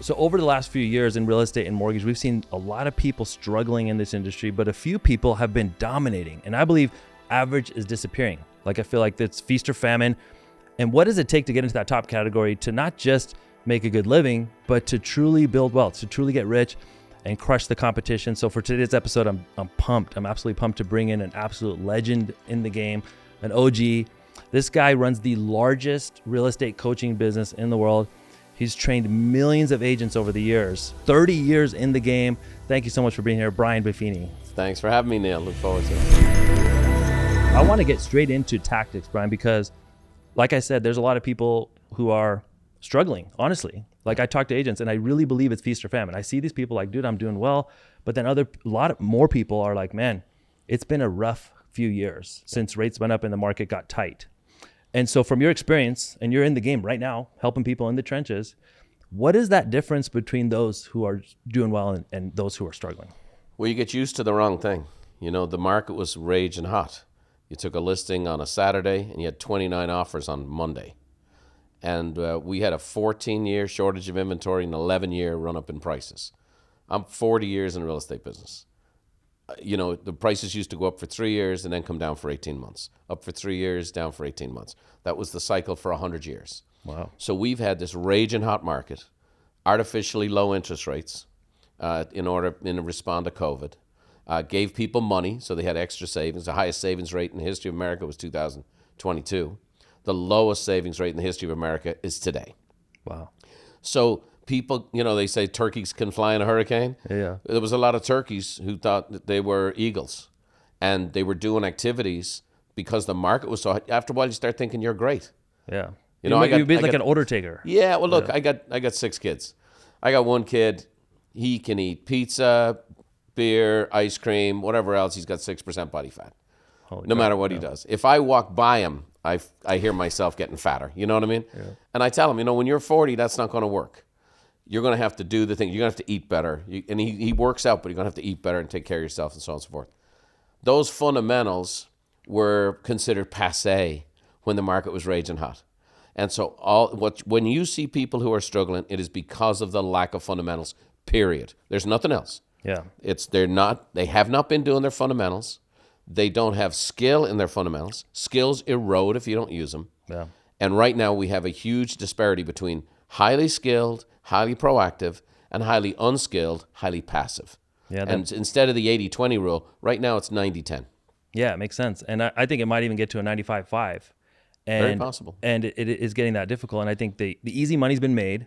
So over the last few years in real estate and mortgage, we've seen a lot of people struggling in this industry, but a few people have been dominating. And I believe average is disappearing. Like I feel like it's feast or famine. And what does it take to get into that top category to not just make a good living, but to truly build wealth, to truly get rich and crush the competition? So for today's episode, I'm pumped. I'm absolutely pumped to bring in an absolute legend in the game, an OG. This guy runs the largest real estate coaching business in the world. He's trained millions of agents over the years, 30 years in the game. Thank you so much for being here, Brian Buffini. Thanks for having me, Neil. Look forward to it. I want to get straight into tactics, Brian, because like I said, there's a lot of people who are struggling, honestly. Like I talk to agents and I really believe it's feast or famine. I see these people like, dude, I'm doing well. But then a lot more people are like, man, it's been a rough few years since rates went up and the market got tight. And so from your experience, and you're in the game right now, helping people in the trenches, what is that difference between those who are doing well and those who are struggling? Well, you get used to the wrong thing. You know, the market was raging hot. You took a listing on a Saturday and you had 29 offers on Monday. And we had a 14-year shortage of inventory and an 11-year run-up in prices. I'm 40 years in the real estate business. You know, the prices used to go up for 3 years and then come down for 18 months. Up for 3 years, down for 18 months. That was the cycle for 100 years. Wow. So we've had this raging hot market, artificially low interest rates in response to COVID. Gave people money, so they had extra savings. The highest savings rate in the history of America was 2022. The lowest savings rate in the history of America is today. Wow. So people, you know, they say turkeys can fly in a hurricane. Yeah. There was a lot of turkeys who thought that they were eagles, and they were doing activities because the market was so hot. After a while, you start thinking you're great. Yeah. You know, you'd be like an order taker. Yeah. Well, look, I got 6 kids. I got one kid. He can eat pizza, beer, ice cream, whatever else. He's got 6% body fat. No matter what he does. If I walk by him, I hear myself getting fatter. You know what I mean? Yeah. And I tell him, you know, when you're 40, that's not going to work. You're going to have to do the thing. You're going to have to eat better. And he works out, but you're going to have to eat better and take care of yourself and so on and so forth. Those fundamentals were considered passé when the market was raging hot. And so when you see people who are struggling, it is because of the lack of fundamentals, period. There's nothing else. Yeah. They have not been doing their fundamentals. They don't have skill in their fundamentals. Skills erode if you don't use them. Yeah. And right now we have a huge disparity between highly skilled, highly proactive, and highly unskilled, highly passive. Yeah. And instead of the 80-20 rule, right now it's 90-10. Yeah, it makes sense. And I think it might even get to a 95-5. Very possible. And it is getting that difficult. And I think the easy money's been made.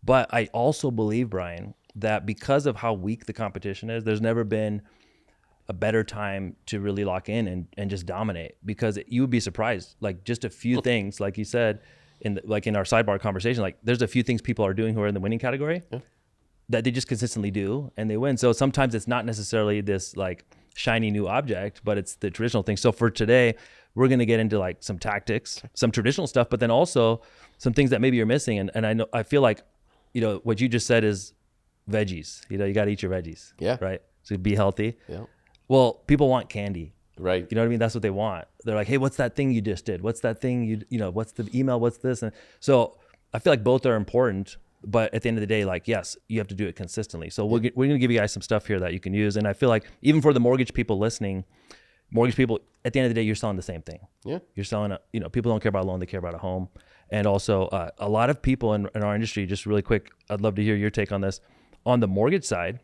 But I also believe, Brian, that because of how weak the competition is, there's never been a better time to really lock in and just dominate, because you would be surprised. Like just a few things, like you said, in our sidebar conversation, like there's a few things people are doing who are in the winning category that they just consistently do and they win. So sometimes it's not necessarily this like shiny new object, but it's the traditional thing. So for today, we're going to get into like some tactics, some traditional stuff, but then also some things that maybe you're missing. And I feel like, you know, what you just said is veggies. You know, you got to eat your veggies. Yeah. Right. So be healthy. Yeah. Well, people want candy. Right. You know what I mean? That's what they want. They're like, hey, what's that thing you just did? What's that thing you know, what's the email? What's this? And so I feel like both are important, but at the end of the day, like, yes, you have to do it consistently. So we're going to give you guys some stuff here that you can use. And I feel like even for the mortgage people listening, mortgage people, at the end of the day, you're selling the same thing. Yeah. You're selling, people don't care about a loan, they care about a home. And also a lot of people in our industry, just really quick, I'd love to hear your take on this. On the mortgage side,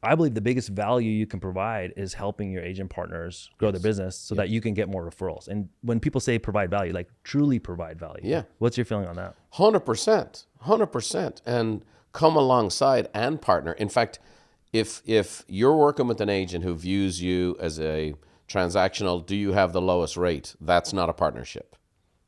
I believe the biggest value you can provide is helping your agent partners grow their business so that you can get more referrals. And when people say provide value, like truly provide value. Yeah. What's your feeling on that? 100%. And come alongside and partner. In fact, if you're working with an agent who views you as a transactional, do you have the lowest rate? That's not a partnership.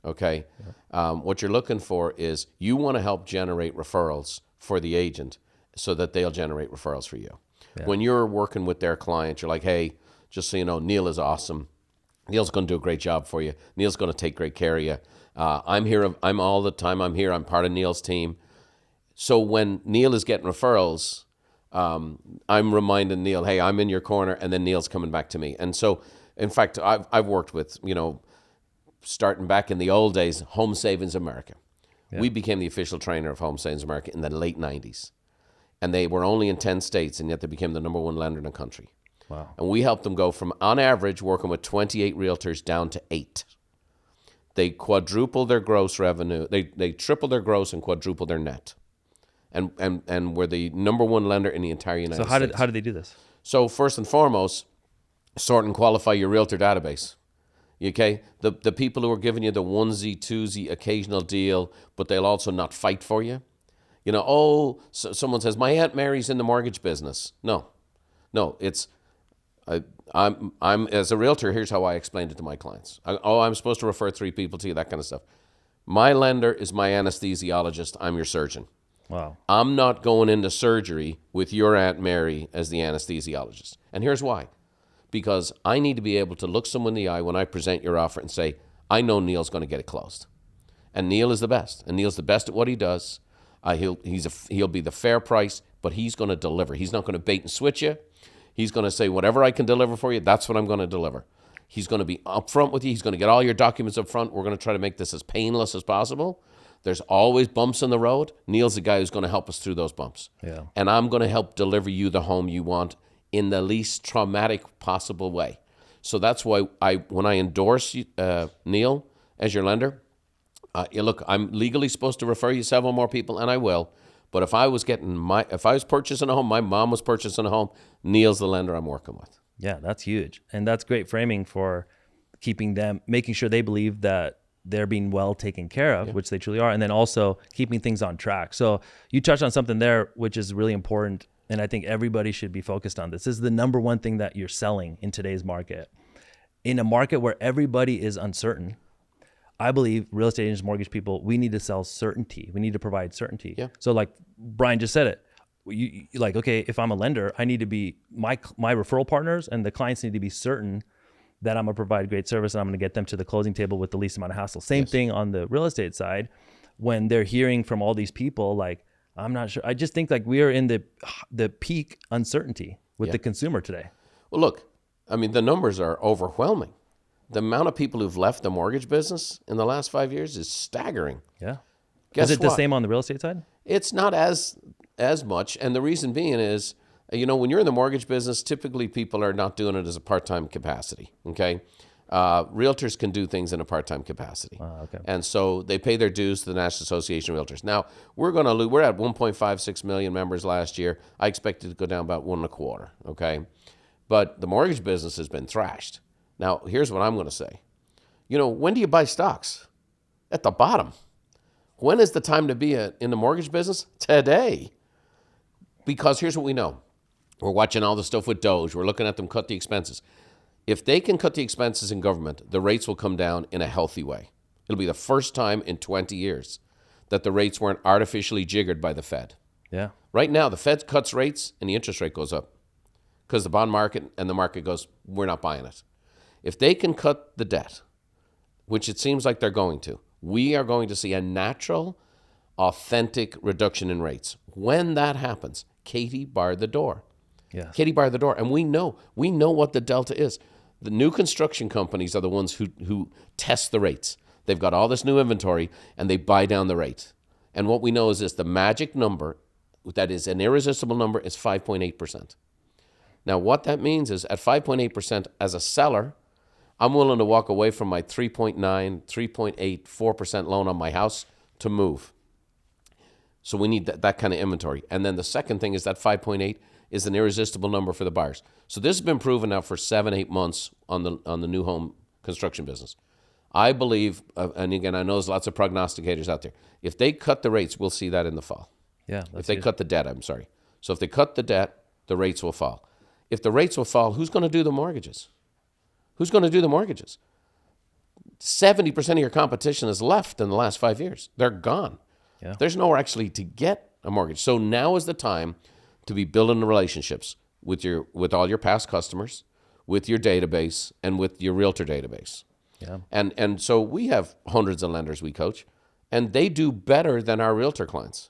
Okay. Yeah. What you're looking for is you want to help generate referrals for the agent so that they'll generate referrals for you. Yeah. When you're working with their client, you're like, hey, just so you know, Neil is awesome. Neil's going to do a great job for you. Neil's going to take great care of you. I'm here. I'm all the time. I'm here. I'm part of Neil's team. So when Neil is getting referrals, I'm reminding Neil, hey, I'm in your corner, and then Neil's coming back to me. And so, in fact, I've worked with, starting back in the old days, Home Savings America. We became the official trainer of Home Savings America in the late 90s. And they were only in 10 states, and yet they became the number one lender in the country. Wow. And we helped them go from, on average, working with 28 realtors down to 8. They quadrupled their gross revenue. They tripled their gross and quadrupled their net. And were the number one lender in the entire United States. So how did they do this? So first and foremost, sort and qualify your realtor database. Okay? The people who are giving you the onesie, twosie, occasional deal, but they'll also not fight for you. You know, someone says, my Aunt Mary's in the mortgage business. No, it's... I'm as a realtor, here's how I explained it to my clients. I'm supposed to refer 3 people to you, that kind of stuff. My lender is my anesthesiologist. I'm your surgeon. Wow. I'm not going into surgery with your Aunt Mary as the anesthesiologist. And here's why. Because I need to be able to look someone in the eye when I present your offer and say, I know Neil's going to get it closed. And Neil is the best. And Neil's the best at what he does. He'll be the fair price, but he's going to deliver. He's not going to bait and switch you. He's going to say, whatever I can deliver for you, that's what I'm going to deliver. He's going to be upfront with you. He's going to get all your documents up front. We're going to try to make this as painless as possible. There's always bumps in the road. Neil's the guy who's going to help us through those bumps. Yeah. And I'm going to help deliver you the home you want in the least traumatic possible way. So that's why when I endorse Neil as your lender, look, I'm legally supposed to refer you several more people, and I will. But if I was purchasing a home, my mom was purchasing a home, Neil's the lender I'm working with. Yeah, that's huge. And that's great framing for keeping them, making sure they believe that they're being well taken care of, which they truly are. And then also keeping things on track. So you touched on something there, which is really important. And I think everybody should be focused on this. This is the number one thing that you're selling in today's market. In a market where everybody is uncertain, I believe real estate agents, mortgage people, we need to sell certainty. We need to provide certainty. Yeah. So like Brian just said it, you like, okay, if I'm a lender, I need to be, my referral partners and the clients need to be certain that I'm going to provide great service and I'm going to get them to the closing table with the least amount of hassle. Same thing on the real estate side. When they're hearing from all these people, like, I'm not sure. I just think like we are in the peak uncertainty with the consumer today. Well, look, I mean, the numbers are overwhelming. The amount of people who've left the mortgage business in the last 5 years is staggering. Yeah. Guess is it what? the same on the real estate side? It's not as much. And the reason being is, you know, when you're in the mortgage business, typically people are not doing it as a part-time capacity, okay? Realtors can do things in a part-time capacity. Okay. And so they pay their dues to the National Association of Realtors. Now, we're at 1.56 million members last year. I expect it to go down about 1.25, okay? But the mortgage business has been thrashed. Now, here's what I'm going to say. You know, when do you buy stocks? At the bottom. When is the time to be in the mortgage business? Today. Because here's what we know. We're watching all the stuff with Doge. We're looking at them cut the expenses. If they can cut the expenses in government, the rates will come down in a healthy way. It'll be the first time in 20 years that the rates weren't artificially jiggered by the Fed. Yeah. Right now, the Fed cuts rates and the interest rate goes up because the bond market and the market goes, we're not buying it. If they can cut the debt, which it seems like they're going to, we are going to see a natural, authentic reduction in rates. When that happens, Katie barred the door. Yeah. Katie barred the door. And we know what the delta is. The new construction companies are the ones who test the rates. They've got all this new inventory and they buy down the rate. And what we know is this, the magic number, that is an irresistible number, is 5.8%. Now, what that means is at 5.8% as a seller, I'm willing to walk away from my 3.9, 3.8, 4% loan on my house to move. So we need that kind of inventory. And then the second thing is that 5.8 is an irresistible number for the buyers. So this has been proven now for 7-8 months on the new home construction business. I believe, and again, I know there's lots of prognosticators out there. If they cut the rates, we'll see that in the fall. Yeah. If they cut the debt, I'm sorry. So if they cut the debt, the rates will fall. If the rates will fall, who's going to do the mortgages? Who's going to do the mortgages? 70% of your competition has left in the last 5 years. They're gone. Yeah. There's nowhere actually to get a mortgage. So now is the time to be building the relationships with all your past customers, with your database, and with your realtor database. Yeah. And so we have hundreds of lenders we coach, and they do better than our realtor clients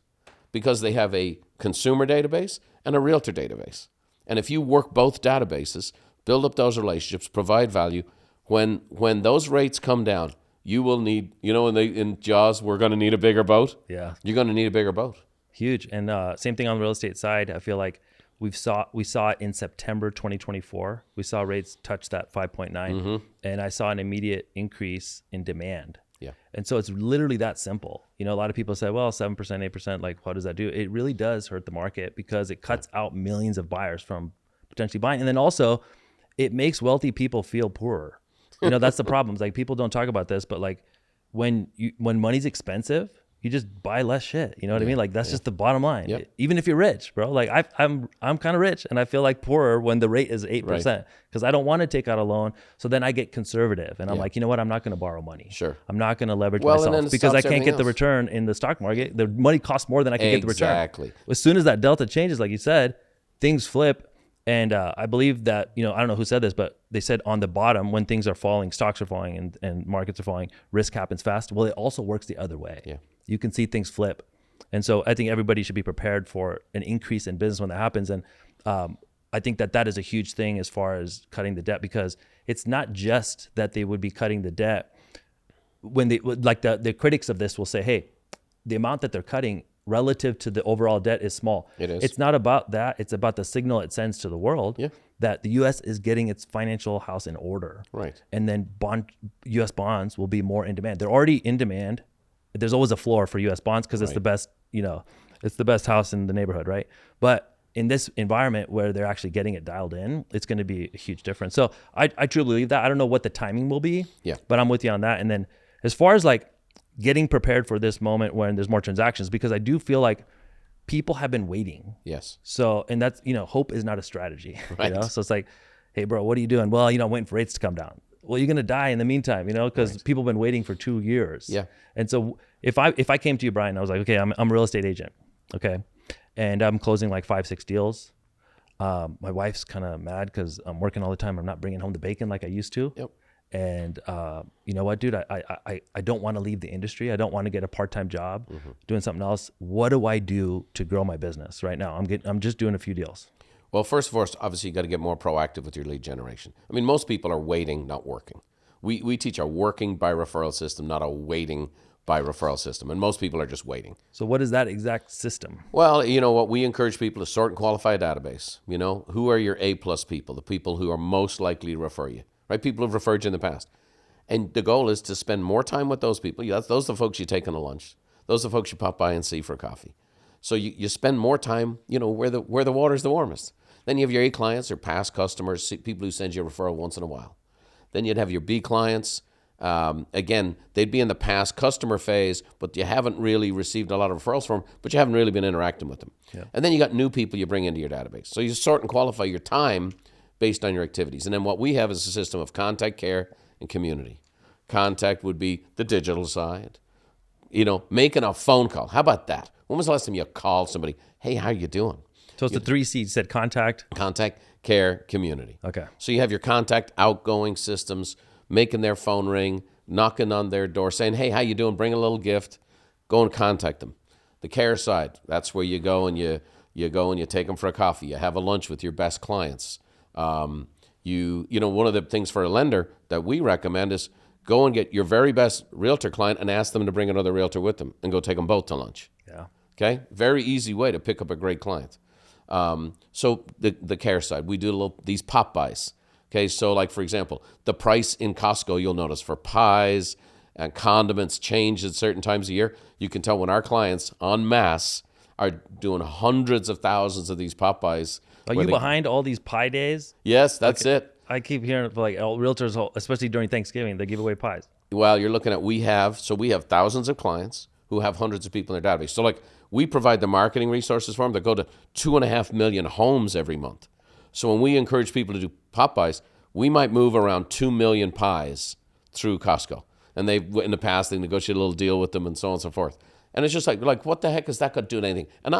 because they have a consumer database and a realtor database. And if you work both databases, build up those relationships, provide value, when those rates come down, you will need, in Jaws, we're going to need a bigger boat. Yeah. You're going to need a bigger boat. Huge. And same thing on the real estate side. I feel like we saw it in September 2024. We saw rates touch that 5.9, and I saw an immediate increase in demand. Yeah. And so it's literally that simple. A lot of people say, well, 7%, 8%, like what does that do? It really does hurt the market because it cuts out millions of buyers from potentially buying. And then also it makes wealthy people feel poorer. That's the problem. It's like people don't talk about this, but like when money's expensive, you just buy less shit. You know what I mean? Like that's just the bottom line. Yep. Even if you're rich, bro. Like I'm kind of rich, and I feel like poorer when the rate is 8% because I don't want to take out a loan. So then I get conservative, and I'm like, you know what? I'm not going to borrow money. Sure. I'm not going to leverage myself because I can't get the return in the stock market. The money costs more than I can get the return. Exactly. As soon as that delta changes, like you said, things flip. And I believe that, I don't know who said this, but they said on the bottom, when things are falling, stocks are falling and markets are falling, risk happens fast. Well, it also works the other way. Yeah. You can see things flip. And so I think everybody should be prepared for an increase in business when that happens. And I think that is a huge thing as far as cutting the debt, because it's not just that they would be cutting the debt. When they, like the critics of this will say, hey, the amount that they're cutting relative to the overall debt is small. It is. It's not about that. It's about the signal it sends to the world that the U.S. is getting its financial house in order. Right. And then U.S. bonds will be more in demand. They're already in demand. There's always a floor for U.S. bonds because it's the best, it's the best house in the neighborhood, right? But in this environment where they're actually getting it dialed in, it's going to be a huge difference. So I truly believe that. I don't know what the timing will be, but I'm with you on that. And then as far as like getting prepared for this moment when there's more transactions, because I do feel like people have been waiting. Yes. So, and that's, hope is not a strategy, Right. So it's like, hey bro, what are you doing? Well, I'm waiting for rates to come down. Well, you're going to die in the meantime, because people have been waiting for 2 years. Yeah. And so if I came to you, Brian, I was like, okay, I'm a real estate agent. Okay. And I'm closing like 5-6 deals. My wife's kind of mad because I'm working all the time. I'm not bringing home the bacon like I used to. Yep. And you know what, dude, I don't want to leave the industry. I don't want to get a part-time job doing something else. What do I do to grow my business right now? I'm just doing a few deals. Well, first of all, obviously you got to get more proactive with your lead generation. I mean, most people are waiting, not working. We teach a working by referral system, not a waiting by referral system. And most people are just waiting. So what is that exact system? Well, you know what? We encourage people to sort and qualify a database. Who are your A-plus people, the people who are most likely to refer you, right? People who've referred you in the past. And the goal is to spend more time with those people. Those are the folks you take on a lunch. Those are the folks you pop by and see for coffee. So you spend more time, where the water's the warmest. Then you have your A clients or past customers, people who send you a referral once in a while. Then you'd have your B clients. Again, they'd be in the past customer phase, but you haven't really received a lot of referrals from them, but you haven't really been interacting with them. Yeah. And then you got new people you bring into your database. So you sort and qualify your time based on your activities. And then what we have is a system of contact, care, and community. Contact would be the digital side. Making a phone call. How about that? When was the last time you called somebody? Hey, how you doing? So it's the 3 C's. You said contact, care, community. Okay. So you have your contact outgoing systems, making their phone ring, knocking on their door, saying, hey, how you doing? Bring a little gift. Go and contact them. The care side, that's where you go and you take them for a coffee. You have a lunch with your best clients. One of the things for a lender that we recommend is go and get your very best realtor client and ask them to bring another realtor with them and go take them both to lunch. Yeah. Okay? Very easy way to pick up a great client. So the care side, we do these pop buys. Okay, so like for example, the price in Costco, you'll notice for pies and condiments change at certain times of year. You can tell when our clients en masse are doing hundreds of thousands of these pop buys. Are you behind all these pie days? Yes, that's it. I keep hearing like all realtors, especially during Thanksgiving, they give away pies. Well, you're looking at we have thousands of clients who have hundreds of people in their database. So like we provide the marketing resources for them that go to 2.5 million homes every month. So when we encourage people to do pop buys, we might move around 2 million pies through Costco. And in the past, they negotiate a little deal with them and so on and so forth. And it's just like what the heck is that going to do to anything? And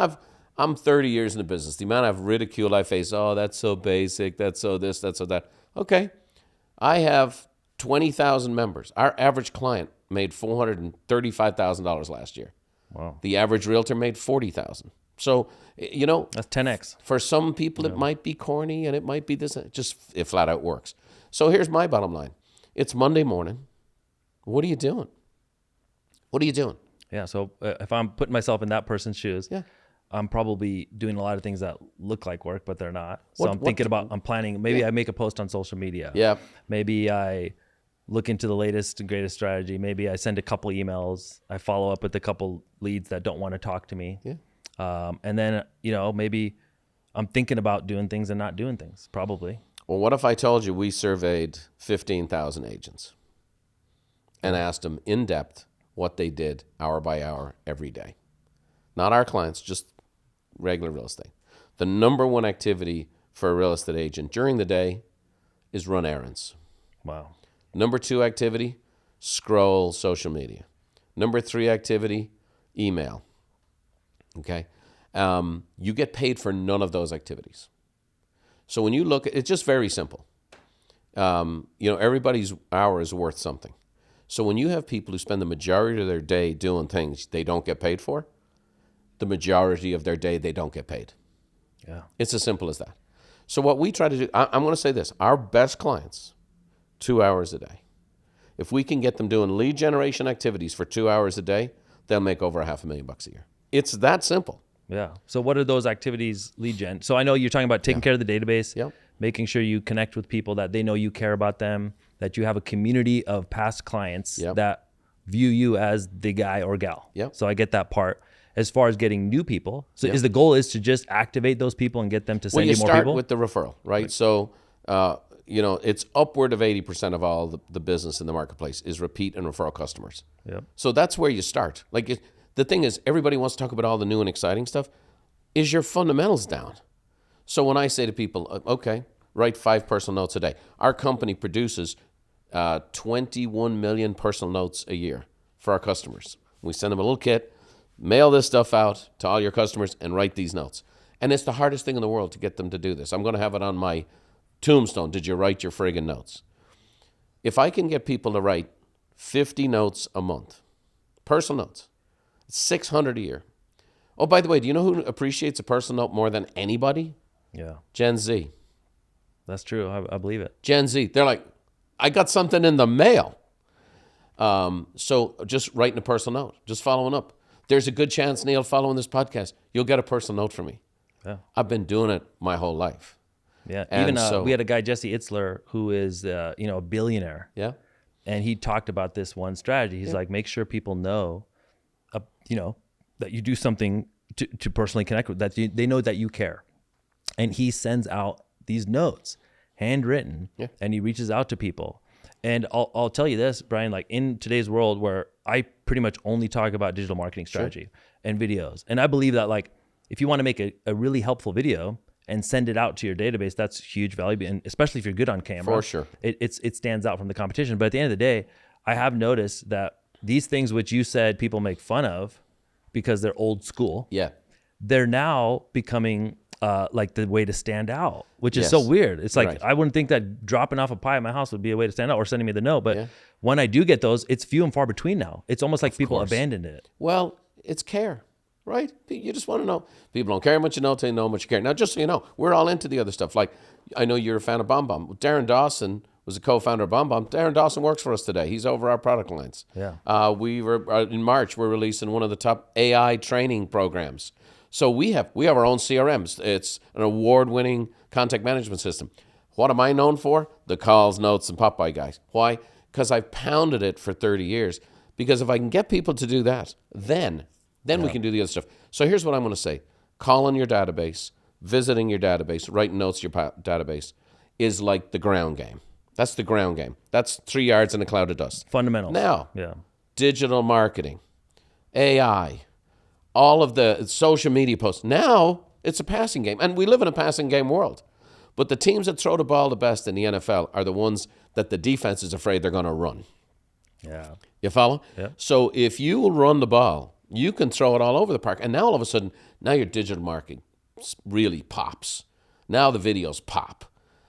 I'm 30 years in the business. The amount of ridicule I face, oh, that's so basic, that's so this, that's so that. Okay, I have 20,000 members. Our average client made $435,000 last year. Wow. The average realtor made $40,000. So, that's 10x. For some people, it might be corny and it might be this. It flat out works. So here's my bottom line. It's Monday morning. What are you doing? What are you doing? Yeah. So if I'm putting myself in that person's shoes, Yeah. I'm probably doing a lot of things that look like work, but they're not. So I'm planning, maybe I make a post on social media. Yeah. Maybe I look into the latest and greatest strategy. Maybe I send a couple emails. I follow up with a couple leads that don't want to talk to me. Yeah. And then, maybe I'm thinking about doing things and not doing things, probably. Well, what if I told you we surveyed 15,000 agents and asked them in depth what they did hour by hour every day? Not our clients, just regular real estate. The number one activity for a real estate agent during the day is run errands. Wow. Number 2 activity, scroll social media. Number 3 activity, email. Okay? You get paid for none of those activities. So when you look at it's just very simple. Everybody's hour is worth something. So when you have people who spend the majority of their day doing things they don't get paid for, the majority of their day they don't get paid. Yeah. It's as simple as that. So what we try to do, I'm going to say this, our best clients, 2 hours a day. If we can get them doing lead generation activities for 2 hours a day, they'll make over $500,000 a year. It's that simple. Yeah. So what are those activities, lead gen? So I know you're talking about taking care of the database, making sure you connect with people that they know you care about them, that you have a community of past clients that view you as the guy or gal. So I get that part. As far as getting new people, so is the goal is to just activate those people and get them to send you more people? Well, you start with the referral, right? So, it's upward of 80% of all the business in the marketplace is repeat and referral customers. So that's where you start. The thing is, everybody wants to talk about all the new and exciting stuff. Is your fundamentals down? So when I say to people, okay, write 5 personal notes a day. Our company produces 21 million personal notes a year for our customers. We send them a little kit, mail this stuff out to all your customers, and write these notes. And it's the hardest thing in the world to get them to do this. I'm going to have it on my tombstone. Did you write your friggin' notes? If I can get people to write 50 notes a month, personal notes, 600 a year. Oh, by the way, do you know who appreciates a personal note more than anybody? Yeah. Gen Z. That's true. I believe it. Gen Z. They're like, I got something in the mail. So just writing a personal note, just following up. There's a good chance, Neil, following this podcast, you'll get a personal note from me. Yeah. I've been doing it my whole life. Yeah. And even we had a guy, Jesse Itzler, who is a billionaire. Yeah. And he talked about this one strategy. He's like, make sure people know, that you do something to personally connect with, that they know that you care. And he sends out these notes, handwritten, and he reaches out to people. And I'll tell you this, Brian, like in today's world where I pretty much only talk about digital marketing strategy and videos. And I believe that like, if you want to make a really helpful video and send it out to your database, that's huge value. And especially if you're good on camera, for sure, it stands out from the competition. But at the end of the day, I have noticed that these things which you said people make fun of because they're old school, they're now becoming like the way to stand out, which is so weird. It's like, I wouldn't think that dropping off a pie at my house would be a way to stand out, or sending me the note. But when I do get those, it's few and far between now. It's almost like people abandoned it. Well, it's care, right? You just want to know. People don't care how much you know till you know how much you care. Now, just so you know, we're all into the other stuff. Like, I know you're a fan of BombBomb. Darren Dawson was a co-founder of BombBomb. Darren Dawson works for us today. He's over our product lines. We were in March, we're releasing one of the top AI training programs. So we have our own CRMs. It's an award-winning contact management system. What am I known for? The calls, notes, and Popeye guys. Why? Because I've pounded it for 30 years. Because if I can get people to do that, then we can do the other stuff. So here's what I'm going to say. Calling your database, visiting your database, writing notes to your database is like the ground game. That's the ground game. That's 3 yards in a cloud of dust. Fundamentals. Now, digital marketing, AI, all of the social media posts. Now it's a passing game. And we live in a passing game world. But the teams that throw the ball the best in the NFL are the ones that the defense is afraid they're going to run. Yeah. You follow? Yeah. So if you will run the ball, you can throw it all over the park. And now all of a sudden, now your digital marketing really pops. Now the videos pop.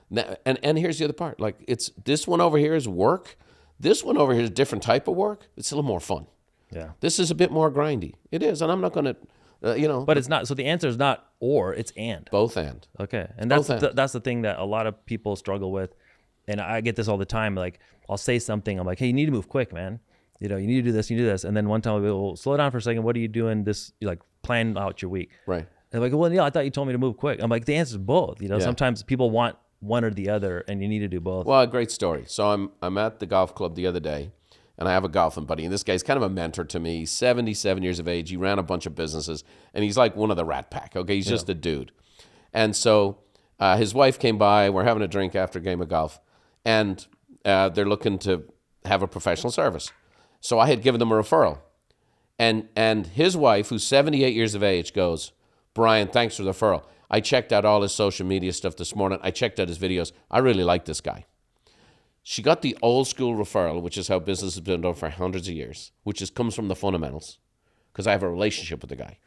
Now, and here's the other part. Like, it's this one over here is work. This one over here is a different type of work. It's a little more fun. Yeah. This is a bit more grindy. It is, and I'm not going to, But it's not. So the answer is not or, it's and. Both and. Okay, and that's the thing that a lot of people struggle with. And I get this all the time. Like I'll say something. I'm like, hey, you need to move quick, man. You know, you need to do this, you do this. And then one time I'll be, well, slow down for a second. What are you doing this, like plan out your week? Right. And they're like, well, yeah, I thought you told me to move quick. I'm like, the answer is both. You know, sometimes people want one or the other and you need to do both. Well, a great story. So I'm at the golf club the other day and I have a golfing buddy. And this guy's kind of a mentor to me. He's 77 years of age. He ran a bunch of businesses and he's like one of the rat pack. Okay. He's just a dude. And so his wife came by. We're having a drink after a game of golf. And they're looking to have a professional service. So I had given them a referral. And his wife, who's 78 years of age, goes, Brian, thanks for the referral. I checked out all his social media stuff this morning. I checked out his videos. I really like this guy. She got the old school referral, which is how business has been done for hundreds of years, which comes from the fundamentals, because I have a relationship with the guy.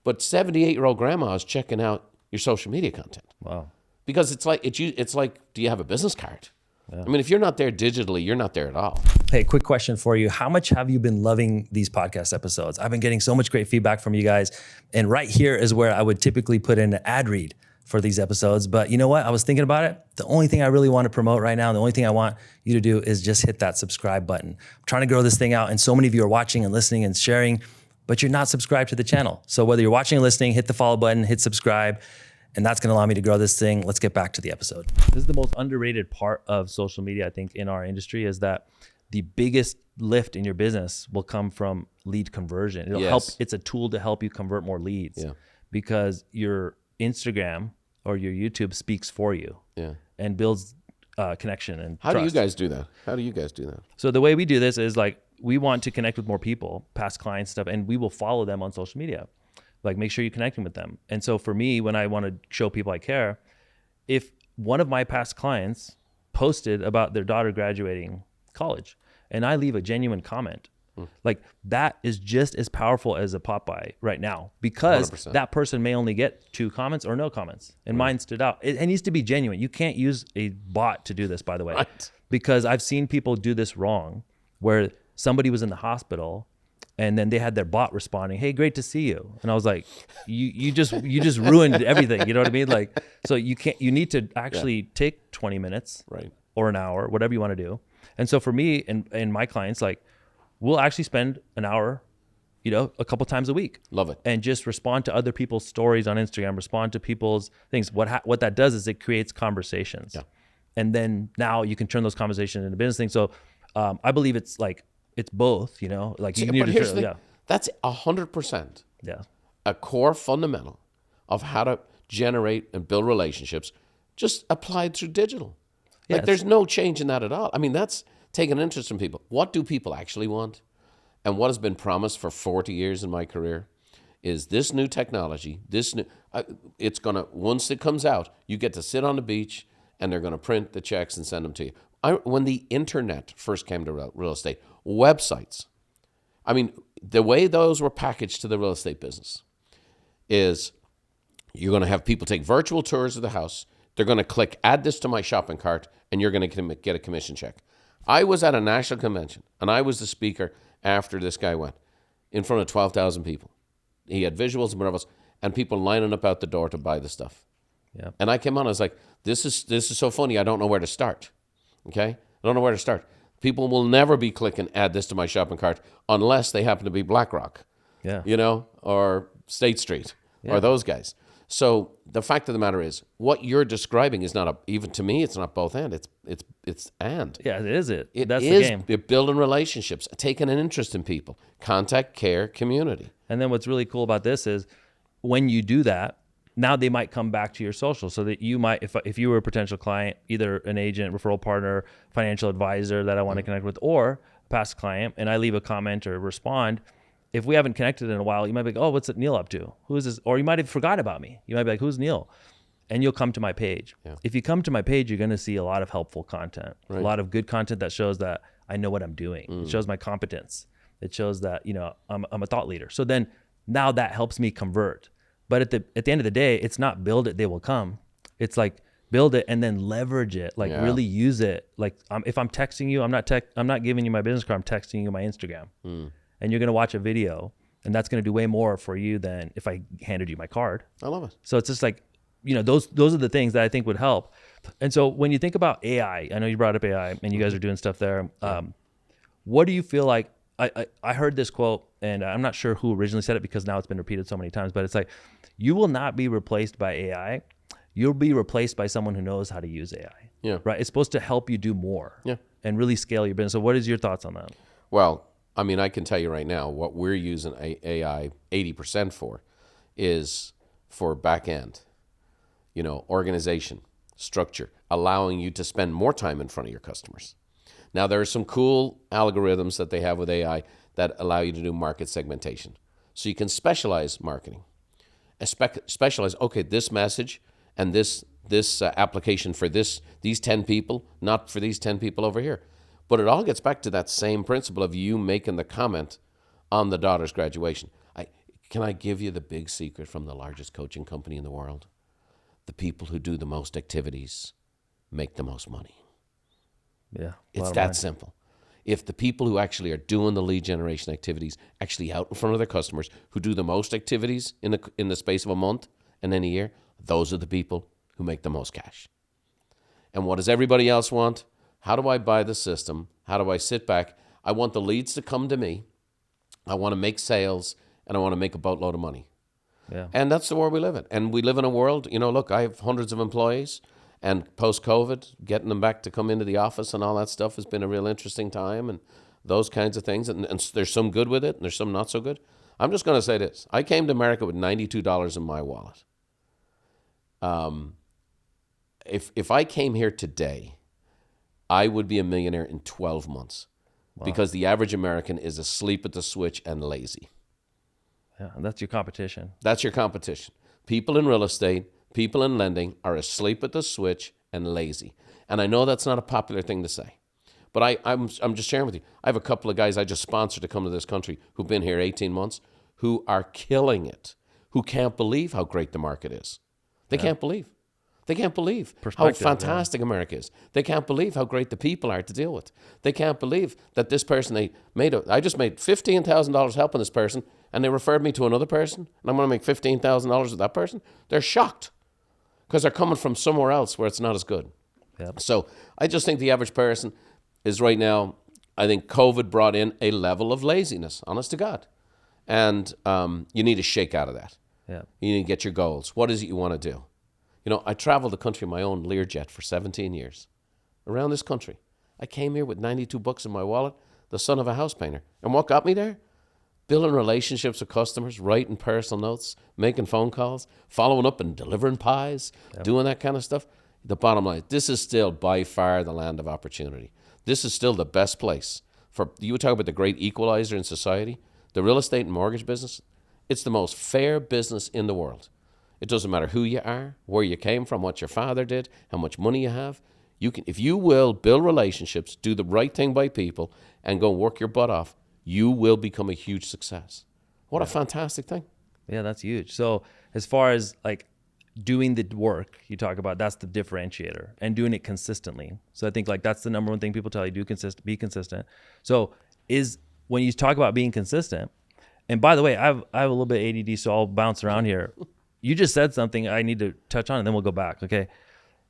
But 78-year-old grandma is checking out your social media content. Wow. Because it's like, do you have a business card? Yeah. I mean, if you're not there digitally, you're not there at all. Hey, quick question for you. How much have you been loving these podcast episodes? I've been getting so much great feedback from you guys. And right here is where I would typically put in an ad read for these episodes. But you know what? I was thinking about it. The only thing I really want to promote right now, the only thing I want you to do is just hit that subscribe button. I'm trying to grow this thing out. And so many of you are watching and listening and sharing, but you're not subscribed to the channel. So whether you're watching or listening, hit the follow button, hit subscribe. And that's going to allow me to grow this thing. Let's get back to the episode. This is the most underrated part of social media, I think, in our industry, is that the biggest lift in your business will come from lead conversion. It'll help. It's a tool to help you convert more leads because your Instagram or your YouTube speaks for you and builds connection and How trust. do you guys do that? How do you guys do that? So the way we do this is like, we want to connect with more people, past clients, stuff, and we will follow them on social media. Like make sure you're connecting with them. And so for me, when I want to show people I care, if one of my past clients posted about their daughter graduating college and I leave a genuine comment, like that is just as powerful as a pop-by right now, because 100%. that person may only get 2 comments or no comments, and mine stood out. It needs to be genuine. You can't use a bot to do this, by the way, because I've seen people do this wrong, where somebody was in the hospital and then they had their bot responding, "Hey, great to see you." And I was like, you just ruined everything. You know what I mean? Like, so you need to actually take 20 minutes or an hour, whatever you want to do. And so for me and my clients, like, we'll actually spend an hour, a couple times a week. Love it. And just respond to other people's stories on Instagram, respond to people's things. What that does is it creates conversations. Yeah. And then now you can turn those conversations into business things. So I believe it's both, like you need to, that's 100%. Yeah. A core fundamental of how to generate and build relationships, just applied through digital. Like there's no change in that at all. I mean, that's taking an interest in people. What do people actually want? And what has been promised for 40 years in my career is this new technology, it's going to, once it comes out, you get to sit on the beach and they're going to print the checks and send them to you. When the internet first came to real estate, websites, I mean, the way those were packaged to the real estate business is you're going to have people take virtual tours of the house. They're going to click, add this to my shopping cart, and you're going to get a commission check. I was at a national convention, and I was the speaker after this guy went, in front of 12,000 people. He had visuals and whatever else, and people lining up out the door to buy the stuff. Yeah. And I came on, I was like, this is so funny, I don't know where to start. Okay? I don't know where to start. People will never be clicking, add this to my shopping cart, unless they happen to be BlackRock, or State Street, or those guys. So the fact of the matter is, what you're describing is not even to me, it's not both and, it's and. Yeah, it is it. That's the game. You're building relationships, taking an interest in people, contact, care, community. And then what's really cool about this is when you do that, now they might come back to your social, so that you might, if you were a potential client, either an agent, referral partner, financial advisor that I want to connect with, or a past client, and I leave a comment or respond, if we haven't connected in a while, you might be like, oh, what's Neil up to? Who is this? Or you might have forgot about me. You might be like, who's Neil? And you'll come to my page. Yeah. If you come to my page, you're going to see a lot of helpful content, a lot of good content that shows that I know what I'm doing. It shows my competence. It shows that, I'm a thought leader. So then now that helps me convert. But at the end of the day, it's not build it, they will come. It's like build it and then leverage it, like really use it. Like if I'm texting you, I'm not giving you my business card, I'm texting you my Instagram. And you're going to watch a video, and that's going to do way more for you than if I handed you my card. I love it. So it's just like those are the things that I think would help. And so when you think about AI, I know you brought up AI and you guys are doing stuff there. What do you feel like? I heard this quote, and I'm not sure who originally said it because now it's been repeated so many times, but it's like, you will not be replaced by AI. You'll be replaced by someone who knows how to use AI. Yeah. Right. It's supposed to help you do more. Yeah. And really scale your business. So what is your thoughts on that? Well, I mean, I can tell you right now, what we're using AI 80% for is for back end, organization, structure, allowing you to spend more time in front of your customers. Now, there are some cool algorithms that they have with AI that allow you to do market segmentation. So you can specialize marketing. Specialize, okay, this message and this application for these 10 people, not for these 10 people over here. But it all gets back to that same principle of you making the comment on the daughter's graduation. Can I give you the big secret from the largest coaching company in the world? The people who do the most activities make the most money. Yeah. It's that simple. If the people who actually are doing the lead generation activities, actually out in front of their customers, who do the most activities in the space of a month and then a year, those are the people who make the most cash. And what does everybody else want? How do I buy the system? How do I sit back? I want the leads to come to me. I want to make sales, and I want to make a boatload of money. Yeah. And that's the world we live in. And we live in a world, look, I have hundreds of employees. And post-COVID, getting them back to come into the office and all that stuff has been a real interesting time, and those kinds of things. And there's some good with it, and there's some not so good. I'm just going to say this. I came to America with $92 in my wallet. If I came here today, I would be a millionaire in 12 months. Wow. Because the average American is asleep at the switch and lazy. Yeah, and that's your competition. That's your competition. People in real estate, people in lending are asleep at the switch and lazy. And I know that's not a popular thing to say, but I'm just sharing with you. I have a couple of guys I just sponsored to come to this country who've been here 18 months who are killing it, who can't believe how great the market is. They can't believe. They can't believe how fantastic America is. They can't believe how great the people are to deal with. They can't believe that this person I just made $15,000 helping this person, and they referred me to another person, and I'm going to make $15,000 with that person. They're shocked because they're coming from somewhere else where it's not as good. Yep. So I just think the average person is right now, I think COVID brought in a level of laziness, honest to God. And you need to shake out of that. Yep. You need to get your goals. What is it you want to do? I traveled the country in my own Learjet for 17 years, around this country. I came here with $92 in my wallet, the son of a house painter. And what got me there? Building relationships with customers, writing personal notes, making phone calls, following up and delivering pies, doing that kind of stuff. The bottom line, this is still by far the land of opportunity. This is still the best place. You would talk about the great equalizer in society, the real estate and mortgage business. It's the most fair business in the world. It doesn't matter who you are, where you came from, what your father did, how much money you have. If you will build relationships, do the right thing by people, and go work your butt off, you will become a huge success. What a fantastic thing. Yeah, that's huge. So as far as like doing the work you talk about, that's the differentiator, and doing it consistently. So I think like that's the number one thing people tell you, be consistent. So when you talk about being consistent, and by the way, I have a little bit of ADD, so I'll bounce around here. You just said something I need to touch on, and then we'll go back. Okay.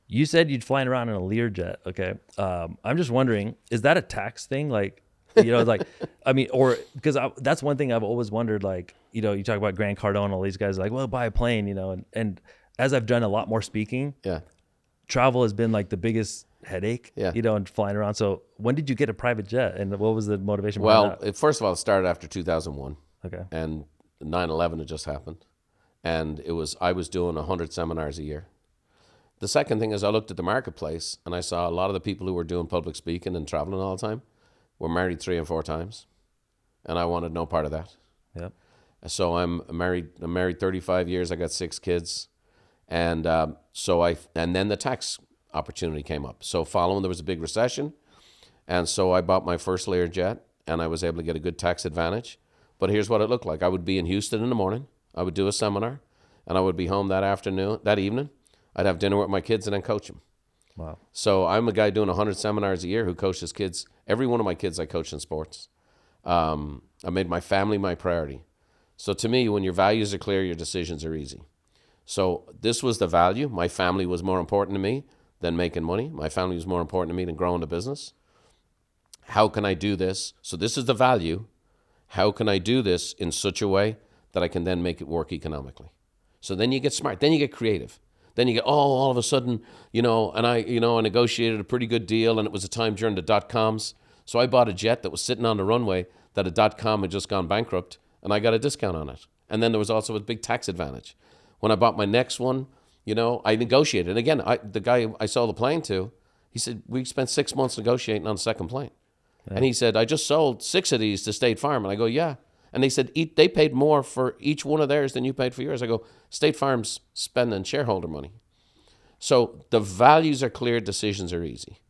You said you'd flying around in a Learjet. Okay. I'm just wondering, is that a tax thing? Like, or because that's one thing I've always wondered, like, you talk about Grant Cardone, all these guys are like, well, buy a plane, and as I've done a lot more speaking, travel has been like the biggest headache, and flying around. So when did you get a private jet, and what was the motivation behind that? First of all, it started after 2001. Okay. And 9/11 had just happened. And I was doing 100 seminars a year. The second thing is I looked at the marketplace and I saw a lot of the people who were doing public speaking and traveling all the time were married 3 and 4 times. And I wanted no part of that. Yep. So I'm married 35 years. I got 6 kids. And and then the tax opportunity came up. So following, there was a big recession. And so I bought my first Learjet, and I was able to get a good tax advantage. But here's what it looked like. I would be in Houston in the morning. I would do a seminar, and I would be home that evening. I'd have dinner with my kids and then coach them. Wow. So I'm a guy doing 100 seminars a year who coaches kids. Every one of my kids I coach in sports. I made my family my priority. So to me, when your values are clear, your decisions are easy. So this was the value. My family was more important to me than making money. My family was more important to me than growing the business. How can I do this? So this is the value. How can I do this in such a way that I can then make it work economically? So then you get smart. Then you get creative. Then you get, all of a sudden, I negotiated a pretty good deal, and it was a time during the dot-coms. So I bought a jet that was sitting on the runway that a dot-com had just gone bankrupt, and I got a discount on it. And then there was also a big tax advantage. When I bought my next one, I negotiated. And again, the guy I sold the plane to, he said, we spent 6 months negotiating on the second plane. Yeah. And he said, I just sold 6 of these to State Farm. And I go, yeah. And they said, they paid more for each one of theirs than you paid for yours. I go, State Farm's spending shareholder money. So the values are clear, decisions are easy.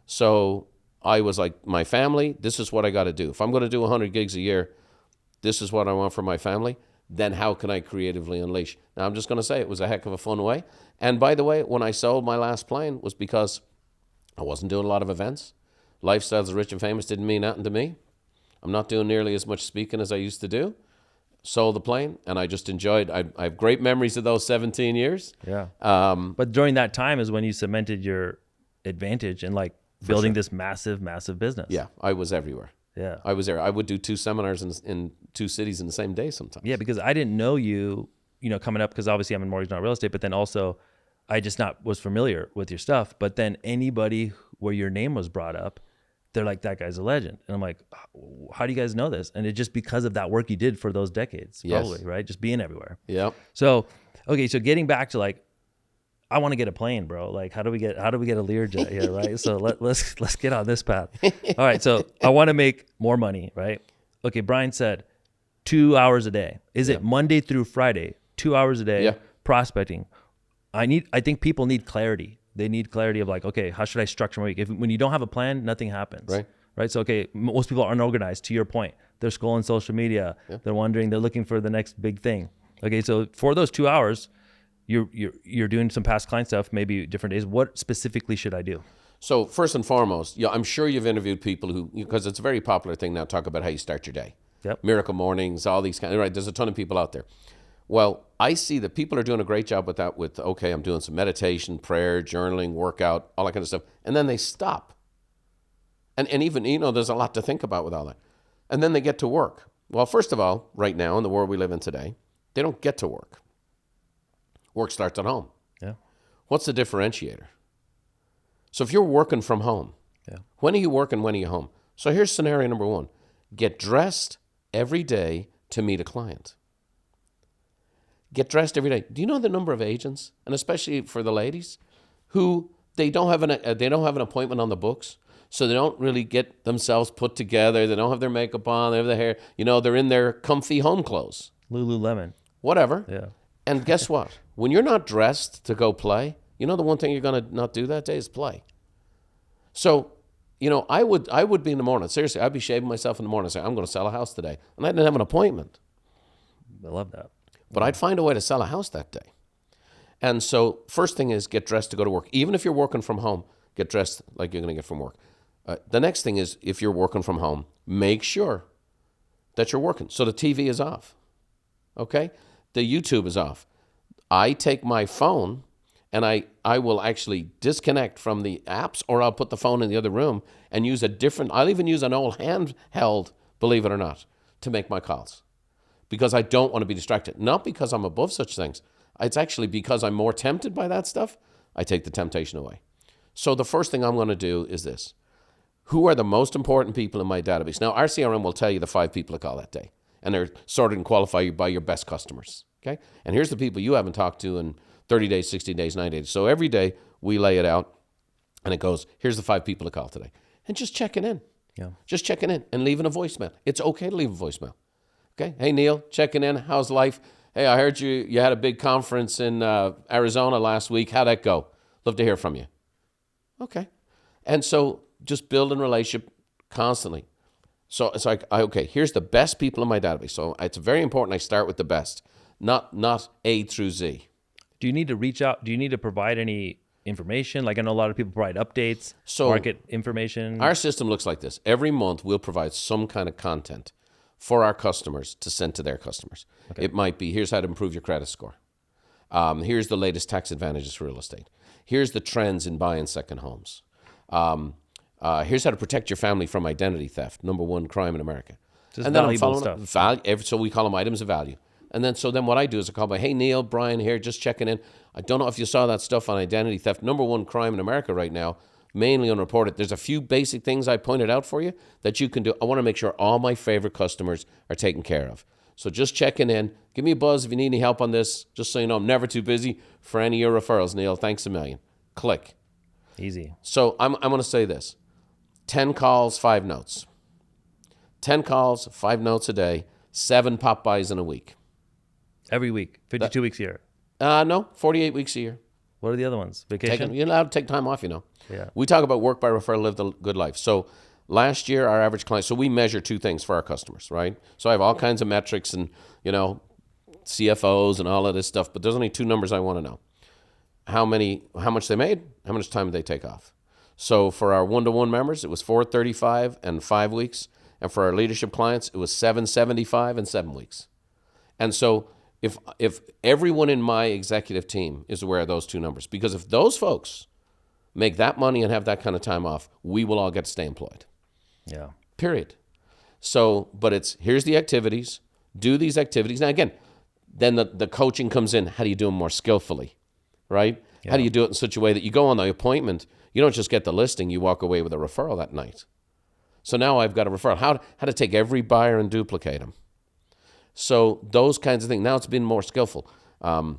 So I was like, my family, this is what I got to do. If I'm going to do 100 gigs a year, this is what I want for my family. Then how can I creatively unleash? Now, I'm just going to say it was a heck of a fun way. And by the way, when I sold my last plane was because I wasn't doing a lot of events. Lifestyles of Rich and Famous didn't mean nothing to me. I'm not doing nearly as much speaking as I used to do. Sold the plane, and I just enjoyed. I have great memories of those 17 years. Yeah. But during that time is when you cemented your advantage and building this massive, massive business. Yeah, I was everywhere. Yeah. I was there. I would do 2 seminars in 2 cities in the same day sometimes. Yeah, because I didn't know you, coming up, because obviously I'm in mortgage, not real estate, but then also I just was familiar with your stuff. But then anybody where your name was brought up, they're like, that guy's a legend. And I'm like, how do you guys know this? And it's just because of that work you did for those decades, probably, yes. Right? Just being everywhere. Yeah. So, okay, so getting back to I want to get a plane, bro. How do we get a Learjet here, right? So let's get on this path. All right, so I want to make more money, right? Okay, Brian said 2 hours a day. Is it Monday through Friday, 2 hours a day prospecting? I think people need clarity. They need clarity of okay, how should I structure my week? When you don't have a plan, nothing happens. Right. So, okay, most people are unorganized, to your point. They're scrolling social media. Yeah. They're wondering, they're looking for the next big thing. Okay, so for those 2 hours, you're doing some past client stuff, maybe different days. What specifically should I do? So first and foremost, I'm sure you've interviewed people who, because it's a very popular thing now, talk about how you start your day. Yep. Miracle mornings, all these right? There's a ton of people out there. Well, I see that people are doing a great job with that, okay, I'm doing some meditation, prayer, journaling, workout, all that kind of stuff. And then they stop. And even, there's a lot to think about with all that. And then they get to work. Well, first of all, right now in the world we live in today, they don't get to work. Work starts at home. Yeah. What's the differentiator? So if you're working from home, when are you working, when are you home? So here's scenario number 1. Get dressed every day to meet a client. Get dressed every day. Do you know the number of agents, and especially for the ladies, who they don't have an appointment on the books, so they don't really get themselves put together. They don't have their makeup on. They have their hair. They're in their comfy home clothes. Lululemon. Whatever. Yeah. And guess what? When you're not dressed to go play, the one thing you're going to not do that day is play. So, I would be in the morning. Seriously, I'd be shaving myself in the morning and say, I'm going to sell a house today. And I didn't have an appointment. I love that. But I'd find a way to sell a house that day. And so first thing is get dressed to go to work. Even if you're working from home, get dressed like you're going to get from work. The next thing is, if you're working from home, make sure that you're working. So the TV is off. Okay? The YouTube is off. I take my phone and I will actually disconnect from the apps, or I'll put the phone in the other room and I'll even use an old handheld, believe it or not, to make my calls. Because I don't want to be distracted. Not because I'm above such things. It's actually because I'm more tempted by that stuff. I take the temptation away. So the first thing I'm going to do is this. Who are the most important people in my database? Now, our CRM will tell you the 5 people to call that day. And they're sorted and qualified by your best customers. Okay? And here's the people you haven't talked to in 30 days, 60 days, 90 days. So every day we lay it out and it goes, here's the 5 people to call today. And just checking in. Yeah. Just checking in and leaving a voicemail. It's okay to leave a voicemail. Okay. Hey, Neil, checking in. How's life? Hey, I heard you had a big conference in Arizona last week. How'd that go? Love to hear from you. Okay. And so just building a relationship constantly. So it's like, okay, here's the best people in my database. So it's very important I start with the best, not A through Z. Do you need to reach out? Do you need to provide any information? I know a lot of people provide updates, market information. Our system looks like this. Every month we'll provide some kind of content for our customers to send to their customers. Okay. It might be, here's how to improve your credit score. Here's the latest tax advantages for real estate. Here's the trends in buying second homes. Here's how to protect your family from identity theft. Number one crime in America. Just and then I'm valuable following stuff. so we call them items of value. And then what I do is I call by, hey, Neil, Brian here, just checking in. I don't know if you saw that stuff on identity theft. Number one crime in America right now, mainly unreported. There's a few basic things I pointed out for you that you can do. I want to make sure all my favorite customers are taken care of. So just checking in. Give me a buzz if you need any help on this. Just so you know, I'm never too busy for any of your referrals, Neil. Thanks a million. Click. Easy. So I'm going to say this. 10 calls, 5 notes. 10 calls, 5 notes a day, 7 pop buys in a week. Every week, 52 weeks a year. No, 48 weeks a year. What are the other ones? Vacation? You're allowed to take time off, Yeah. We talk about work by referral, live the good life. So last year, our average client, so we measure 2 things for our customers, right? So I have all kinds of metrics and, CFOs and all of this stuff, but there's only 2 numbers I want to know. How much they made, how much time did they take off? So for our one-to-one members, it was $435 and 5 weeks. And for our leadership clients, it was $775 and 7 weeks. And so if everyone in my executive team is aware of those 2 numbers, because if those folks make that money and have that kind of time off, we will all get to stay employed. Yeah. Period. So, but here's the activities, do these activities. Now again, then the coaching comes in. How do you do them more skillfully, right? Yeah. How do you do it in such a way that you go on the appointment, you don't just get the listing, you walk away with a referral that night. So now I've got a referral. How to take every buyer and duplicate them. So those kinds of things. Now it's been more skillful. Our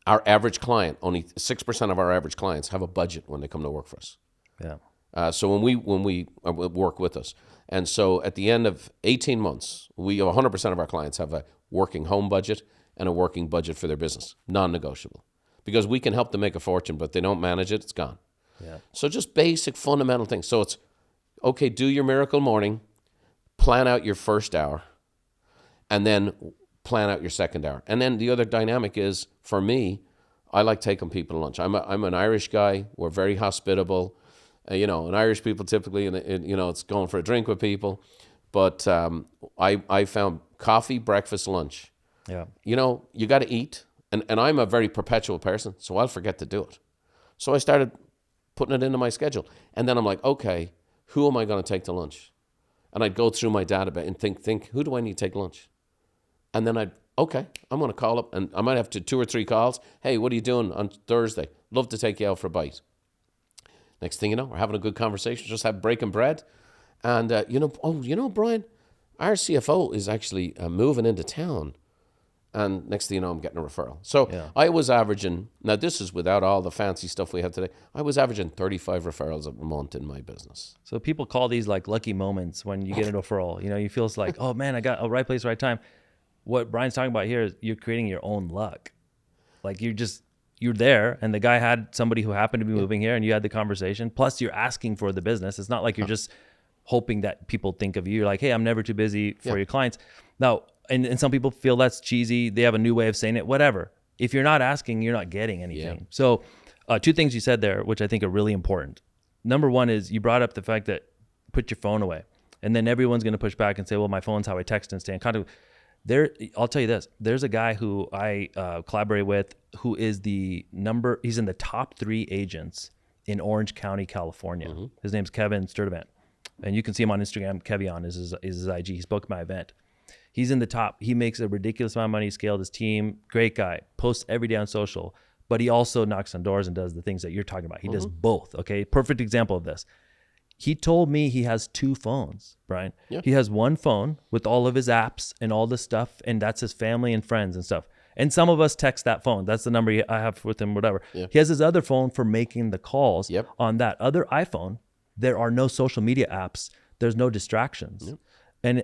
average client, only 6% of our average clients have a budget when they come to work for us. Yeah. So when we work with us, and so at the end of 18 months, 100% of our clients have a working home budget and a working budget for their business, non-negotiable, because we can help them make a fortune, but if they don't manage it, it's gone. Yeah. So just basic fundamental things. So it's okay. Do your miracle morning, plan out your first hour, and then plan out your second hour. And then the other dynamic is, for me, I like taking people to lunch. I'm an Irish guy. We're very hospitable. And Irish people typically, it's going for a drink with people. But I found coffee, breakfast, lunch. Yeah. You got to eat. And I'm a very perpetual person, so I'll forget to do it. So I started putting it into my schedule. And then I'm like, okay, who am I going to take to lunch? And I'd go through my database and think, who do I need to take lunch? And then I'm going to call up, and I might have 2 or 3 calls. Hey, what are you doing on Thursday? Love to take you out for a bite. Next thing you know, we're having a good conversation, just breaking bread. And, Brian, our CFO is actually moving into town. And next thing you know, I'm getting a referral. So yeah. I was averaging, now this is without all the fancy stuff we have today, I was averaging 35 referrals a month in my business. So people call these like lucky moments when you get a referral. You feel it's like, oh man, I got a right place, right time. What Brian's talking about here is you're creating your own luck. Like you're there, and the guy had somebody who happened to be moving here, and you had the conversation. Plus you're asking for the business. It's not like you're just hoping that people think of you. You're like, hey, I'm never too busy for your clients. Now, and some people feel that's cheesy. They have a new way of saying it, whatever. If you're not asking, you're not getting anything. Yeah. So 2 things you said there, which I think are really important. Number one is you brought up the fact that put your phone away. And then everyone's going to push back and say, well, my phone's how I text and stay in contact. I'll tell you this. There's a guy who I collaborate with who is he's in the top 3 agents in Orange County, California. Mm-hmm. His name's Kevin Sturdivant. And you can see him on Instagram. Kevion is his IG. He spoke at my event. He's in the top. He makes a ridiculous amount of money, scaled his team. Great guy. Posts every day on social. But he also knocks on doors and does the things that you're talking about. He does both, okay? Perfect example of this. He told me he has 2 phones, Brian. Yeah. He has one phone with all of his apps and all the stuff, and that's his family and friends and stuff. And some of us text that phone. That's the number I have with him, whatever. Yeah. He has his other phone for making the calls. Yep. On that other iPhone, there are no social media apps. There's no distractions. Yep.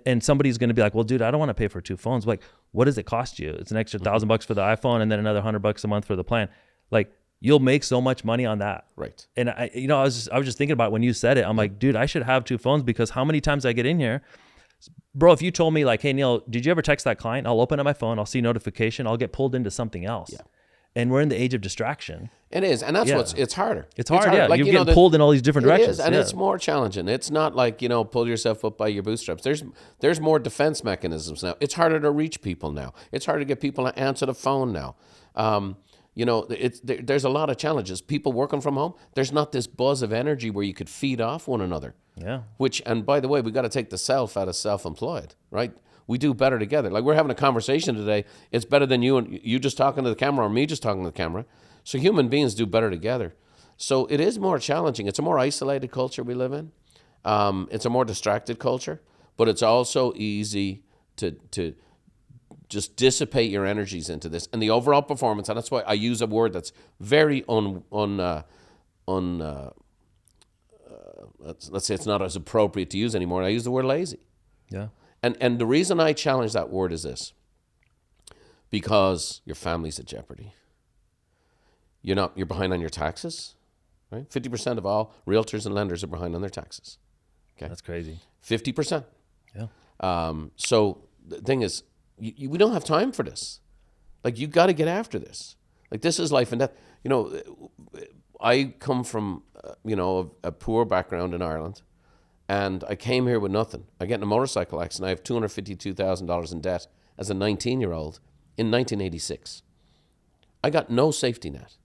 And somebody's going to be like, well, dude, I don't want to pay for 2 phones. Like, what does it cost you? It's an extra $1,000 for the iPhone and then another $100 a month for the plan. Like, you'll make so much money on that. Right. And I was just thinking about it when you said it. I'm like, dude, I should have 2 phones, because how many times I get in here, bro, if you told me like, hey, Neil, did you ever text that client? I'll open up my phone. I'll see notification. I'll get pulled into something else. Yeah. And we're in the age of distraction. It is. And that's it's harder. It's hard. Yeah. Like, you're getting pulled in all these different directions. It is. And it's more challenging. It's not like, pull yourself up by your bootstraps. There's more defense mechanisms now. It's harder to reach people now. It's harder to get people to answer the phone now. There's a lot of challenges. People working from home, there's not this buzz of energy where you could feed off one another. Yeah. And by the way, we got to take the self out of self-employed, right? We do better together. Like we're having a conversation today. It's better than you just talking to the camera or me just talking to the camera. So human beings do better together. So it is more challenging. It's a more isolated culture we live in. It's a more distracted culture, but it's also easy to just dissipate your energies into this. And the overall performance, and that's why I use a word that's very let's say it's not as appropriate to use anymore. I use the word lazy. Yeah. And the reason I challenge that word is this. Because your family's at jeopardy. You're behind on your taxes, right? 50% of all realtors and lenders are behind on their taxes. Okay. That's crazy. 50%. Yeah. So the thing is, we don't have time for this. Like, you got to get after this. Like, this is life and death. I come from, a poor background in Ireland, and I came here with nothing. I get in a motorcycle accident. I have $252,000 in debt as a 19-year-old in 1986. I got no safety net.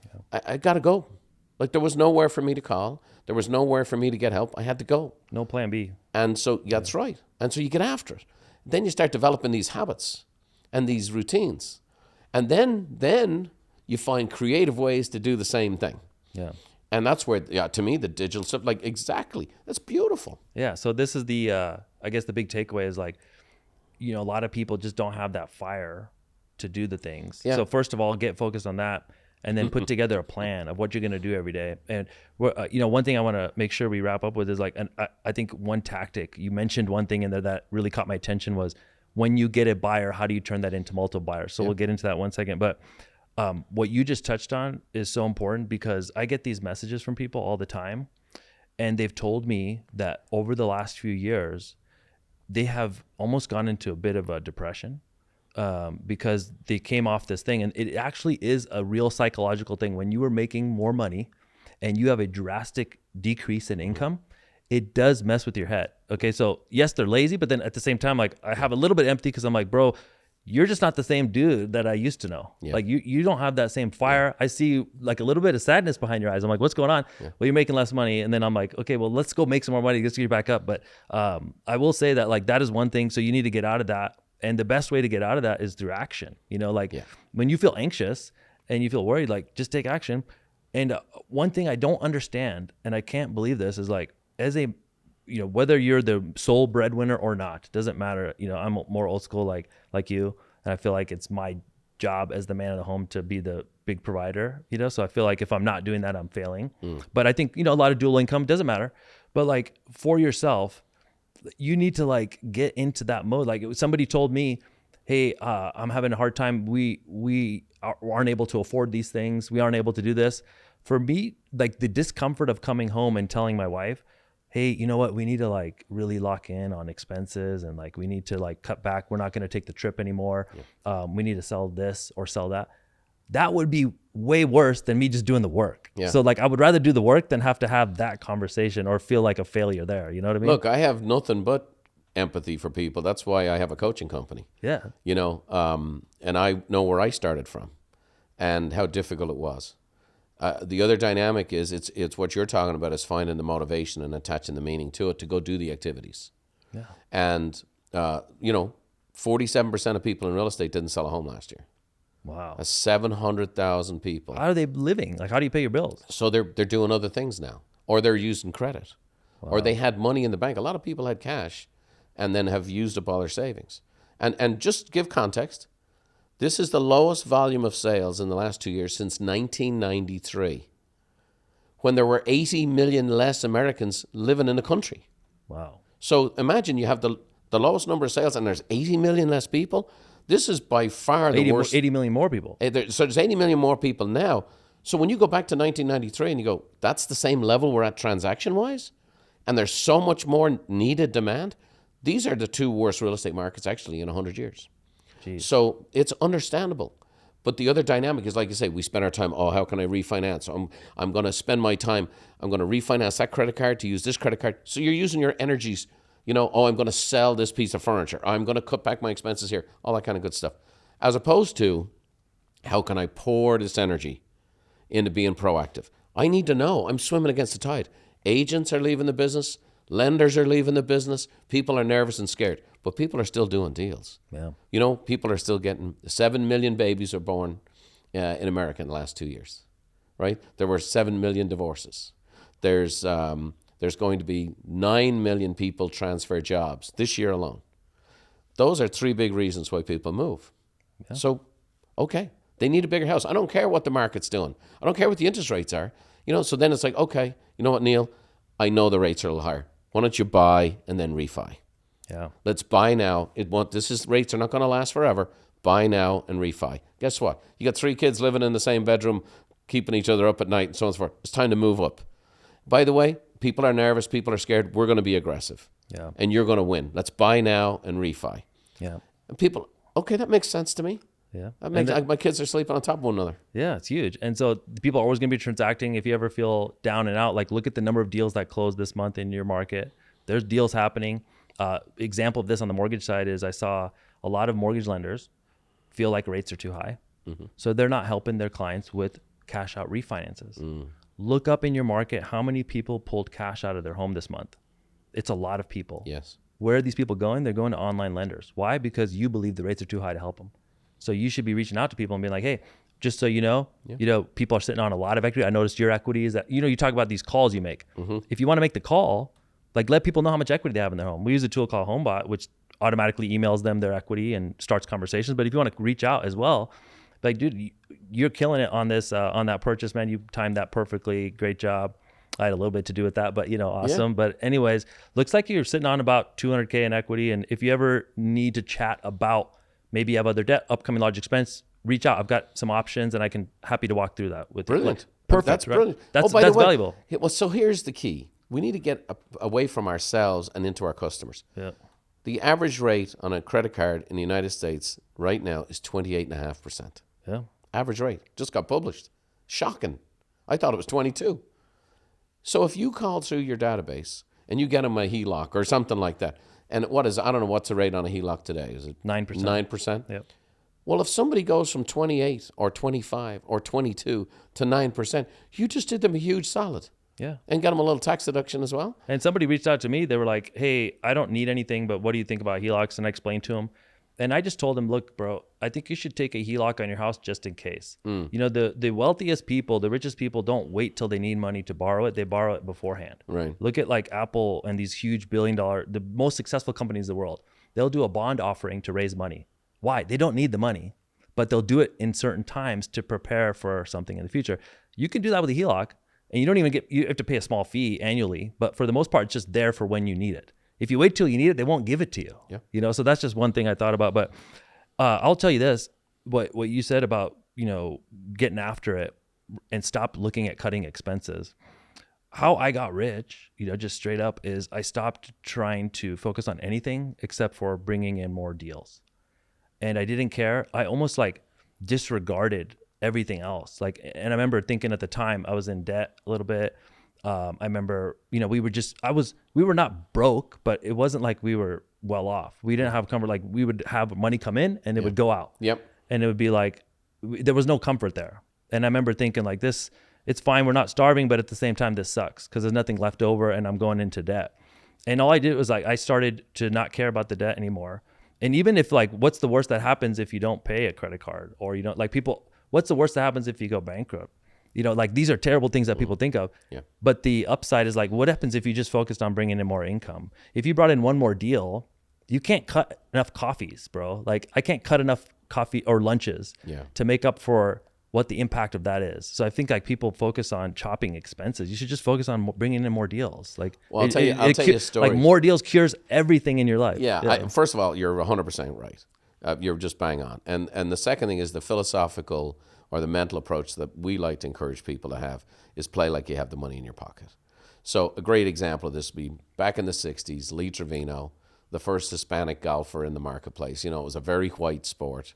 Yeah. I got to go. Like, there was nowhere for me to call. There was nowhere for me to get help. I had to go. No plan B. And so, that's right. And so you get after it. Then you start developing these habits and these routines. And then you find creative ways to do the same thing. Yeah. And that's where, to me, the digital stuff, like, exactly. That's beautiful. Yeah. So this is I guess the big takeaway is like, a lot of people just don't have that fire to do the things. Yeah. So first of all, get focused on that, and then put together a plan of what you're going to do every day. And one thing I want to make sure we wrap up with is like, and I think one tactic, you mentioned one thing in there that really caught my attention was, when you get a buyer, how do you turn that into multiple buyers? So we'll get into that one second. But what you just touched on is so important, because I get these messages from people all the time, and they've told me that over the last few years, they have almost gone into a bit of a depression. Because they came off this thing, and it actually is a real psychological thing. When you are making more money and you have a drastic decrease in income, it does mess with your head. Okay. So yes, they're lazy, but then at the same time, like, I have a little bit empty, because I'm like, bro, you're just not the same dude that I used to know. Yeah. Like you don't have that same fire. Yeah. I see like a little bit of sadness behind your eyes. I'm like, what's going on? Yeah. Well, you're making less money. And then I'm like, okay, well, let's go make some more money. Let's get back up. But I will say that, like, that is one thing. So you need to get out of that. And the best way to get out of that is through action. When you feel anxious and you feel worried, like, just take action. And one thing I don't understand, and I can't believe this, is like, as a, whether you're the sole breadwinner or not, doesn't matter. I'm more old school like you, and I feel like it's my job as the man of the home to be the big provider. So I feel like if I'm not doing that, I'm failing. But I think, a lot of dual income doesn't matter. But like, for yourself, you need to like get into that mode. Like, somebody told me, hey, I'm having a hard time. We aren't able to afford these things. We aren't able to do this. For me, like, the discomfort of coming home and telling my wife, hey, you know what? We need to like really lock in on expenses, and like, we need to like cut back. We're not going to take the trip anymore. Yeah. We need to sell this or sell that. That would be way worse than me just doing the work. Yeah. So like, I would rather do the work than have to have that conversation or feel like a failure there. You know what I mean? Look, I have nothing but empathy for people. That's why I have a coaching company. Yeah. And I know where I started from and how difficult it was. The other dynamic is it's what you're talking about, is finding the motivation and attaching the meaning to it to go do the activities. Yeah. And, 47% of people in real estate didn't sell a home last year. Wow. That's 700,000 people. How are they living? Like, how do you pay your bills? So they're doing other things now, or they're using credit, or they had money in the bank. A lot of people had cash and then have used up all their savings. And just give context, this is the lowest volume of sales in the last 2 years since 1993, when there were 80 million less Americans living in the country. Wow. So imagine you have the lowest number of sales and there's 80 million less people. This is by far the worst. 80 million more people. So there's 80 million more people now. So when you go back to 1993 and you go, that's the same level we're at transaction-wise, and there's so much more needed demand, these are the two worst real estate markets actually in 100 years. Jeez. So it's understandable. But the other dynamic is, like you say, we spend our time, how can I refinance? I'm going to spend my time, I'm going to refinance that credit card to use this credit card. So you're using your energies, I'm going to sell this piece of furniture. I'm going to cut back my expenses here, all that kind of good stuff. As opposed to, How can I pour this energy into being proactive? I need to know. I'm swimming against the tide. Agents are leaving the business. Lenders are leaving the business. People are nervous and scared, but people are still doing deals. Yeah. You know, people are still getting 7 million babies are born in America in the last 2 years, right? There were 7 million divorces. There's going to be 9 million people transfer jobs this year alone. Those are 3 big reasons why people move. Yeah. So, okay, they need a bigger house. I don't care what the market's doing. I don't care what the interest rates are. You know, so then it's like, okay, you know what, Neil? I know the rates are a little higher. Why don't you buy and then refi? Yeah. Let's buy now. Rates are not going to last forever. Buy now and refi. Guess what? You got 3 kids living in the same bedroom, keeping each other up at night and so on and so forth. It's time to move up. By the way, people are nervous. People are scared. We're going to be aggressive. Yeah. And you're going to win. Let's buy now and refi. Yeah. And people, okay, that makes sense to me. Yeah. My kids are sleeping on top of one another. Yeah, it's huge. And so people are always going to be transacting. If you ever feel down and out, like look at the number of deals that closed this month in your market. There's deals happening. Example of this on the mortgage side is I saw a lot of mortgage lenders feel like rates are too high. Mm-hmm. So they're not helping their clients with cash out refinances. Look up in your market how many people pulled cash out of their home this month. It's a lot of people. Yes. Where are these people going? They're going to online lenders. Why? Because you believe the rates are too high to help them. So you should be reaching out to people and being like, hey, just so you know, people are sitting on a lot of equity. I noticed your equity is that, you talk about these calls you make. Mm-hmm. If you want to make the call, like let people know how much equity they have in their home. We use a tool called HomeBot, which automatically emails them their equity and starts conversations. But if you want to reach out as well, like, dude, you're killing it on this, on that purchase, man. You timed that perfectly. Great job. I had a little bit to do with that, but awesome. Yeah. But anyways, looks like you're sitting on about 200K in equity. And if you ever need to chat about maybe you have other debt, upcoming large expense, reach out. I've got some options and I can happy to walk through that with you. Brilliant. Perfect. That's right? brilliant. That's valuable. Well, so here's the key. We need to get away from ourselves and into our customers. Yeah. The average rate on a credit card in the United States right now is 28.5%. Yeah. Average rate. Just got published. Shocking. I thought it was 22. So if you call through your database and you get them a HELOC or something like that, and I don't know what's the rate on a HELOC today. Is it 9%? 9%? Yep. Well, if somebody goes from 28 or 25 or 22 to 9%, you just did them a huge solid. Yeah. And got them a little tax deduction as well. And somebody reached out to me. They were like, hey, I don't need anything, but what do you think about HELOCs? And I explained to them. And I just told him, look, bro, I think you should take a HELOC on your house just in case. The wealthiest people, the richest people don't wait till they need money to borrow it. They borrow it beforehand. Right. Look at like Apple and these huge the most successful companies in the world. They'll do a bond offering to raise money. Why? They don't need the money, but they'll do it in certain times to prepare for something in the future. You can do that with a HELOC and you don't even you have to pay a small fee annually, but for the most part, it's just there for when you need it. If you wait till you need it, they won't give it to you. Yeah. So that's just one thing I thought about. But I'll tell you this, what you said about, getting after it and stop looking at cutting expenses. How I got rich, just straight up is I stopped trying to focus on anything except for bringing in more deals. And I didn't care. I almost like disregarded everything else. And I remember thinking at the time I was in debt a little bit. I remember, we were not broke, but it wasn't like we were well off. We didn't have comfort. Like we would have money come in and it would go out. Yep. And it would be like, there was no comfort there. And I remember thinking like this, it's fine. We're not starving, but at the same time, this sucks because there's nothing left over and I'm going into debt. And all I did was I started to not care about the debt anymore. And even if what's the worst that happens if you don't pay a credit card or you don't what's the worst that happens if you go bankrupt? These are terrible things that people think of. Yeah. But the upside is what happens if you just focused on bringing in more income? If you brought in one more deal, you can't cut enough coffees, bro. I can't cut enough coffee or lunches to make up for what the impact of that is. So I think people focus on chopping expenses. You should just focus on bringing in more deals. I'll tell you a story. More deals cures everything in your life. Yeah. First of all, you're 100% right. You're just bang on. And the second thing is the philosophical or the mental approach that we like to encourage people to have is play like you have the money in your pocket. So a great example of this would be back in the 60s, Lee Trevino, the first Hispanic golfer in the marketplace. It was a very white sport,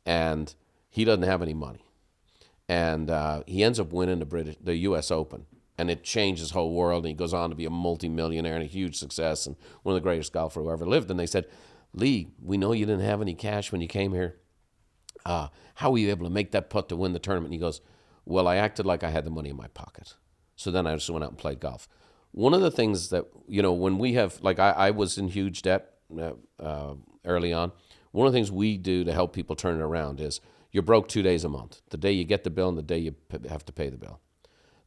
and he doesn't have any money. And he ends up winning the U.S. Open, and it changed his whole world, and he goes on to be a multimillionaire and a huge success and one of the greatest golfers who ever lived. And they said, Lee, we know you didn't have any cash when you came here. How were you able to make that putt to win the tournament? And he goes, well, I acted like I had the money in my pocket. So then I just went out and played golf. One of the things that, when we have, like I was in huge debt early on. One of the things we do to help people turn it around is you're broke 2 days a month. The day you get the bill and the day you have to pay the bill.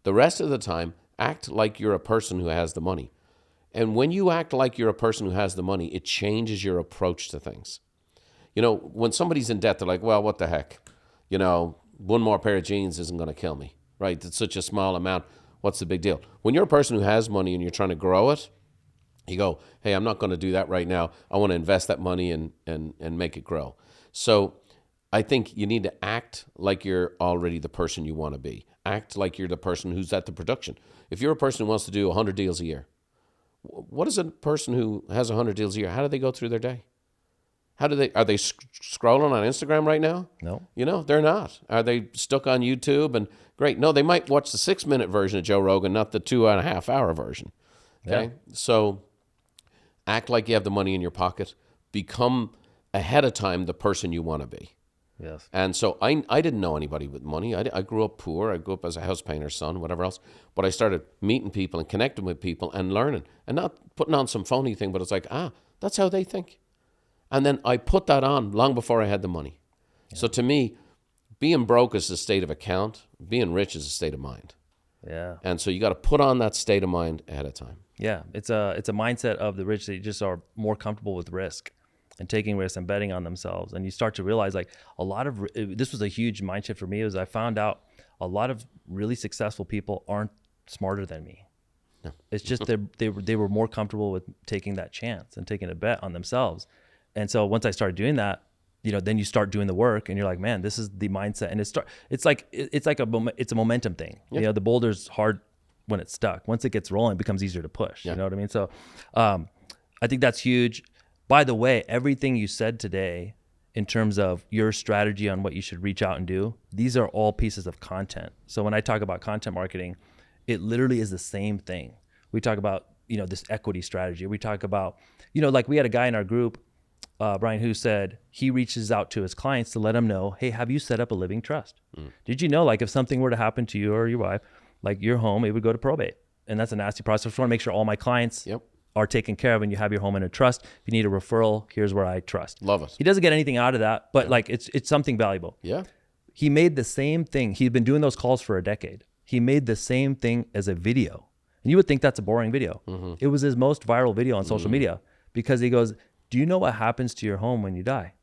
The rest of the time, act like you're a person who has the money. And when you act like you're a person who has the money, it changes your approach to things. When somebody's in debt, they're like, well, what the heck? One more pair of jeans isn't going to kill me, right? It's such a small amount. What's the big deal? When you're a person who has money and you're trying to grow it, you go, hey, I'm not going to do that right now. I want to invest that money and make it grow. So I think you need to act like you're already the person you want to be. Act like you're the person who's at the production. If you're a person who wants to do 100 deals a year, what is a person who has 100 deals a year? How do they go through their day? Are they scrolling on Instagram right now? No. They're not. Are they stuck on YouTube? And great. No, they might watch the 6-minute version of Joe Rogan, not the 2.5-hour version. Okay. Yeah. So act like you have the money in your pocket. Become ahead of time the person you want to be. Yes. And so I didn't know anybody with money. I grew up poor. I grew up as a house painter's son, whatever else. But I started meeting people and connecting with people and learning and not putting on some phony thing, but it's like, that's how they think. And then I put that on long before I had the money. Yeah. So to me, being broke is a state of account. Being rich is a state of mind. Yeah. And so you got to put on that state of mind ahead of time. Yeah. It's a mindset of the rich that just are more comfortable with risk and taking risks and betting on themselves. And you start to realize like this was a huge mind shift for me, was I found out a lot of really successful people aren't smarter than me. No. It's just they were more comfortable with taking that chance and taking a bet on themselves. And so once I started doing that, then you start doing the work and you're like, man, this is the mindset. And it's a momentum thing. Yep. The boulder's hard when it's stuck. Once it gets rolling, it becomes easier to push. Yep. You know what I mean? So I think that's huge. By the way, everything you said today in terms of your strategy on what you should reach out and do, these are all pieces of content. So when I talk about content marketing, it literally is the same thing. We talk about, this equity strategy. We talk about, like we had a guy in our group, Brian, who said he reaches out to his clients to let them know, hey, have you set up a living trust? Did you know, like if something were to happen to you or your wife, like your home, it would go to probate. And that's a nasty process. I just want to make sure all my clients are taken care of and you have your home in a trust. If you need a referral, here's where I trust. Love it. He doesn't get anything out of that, but like it's something valuable. Yeah. He made the same thing. He'd been doing those calls for a decade. He made the same thing as a video. And you would think that's a boring video. Mm-hmm. It was his most viral video on social media because he goes, do you know what happens to your home when you die?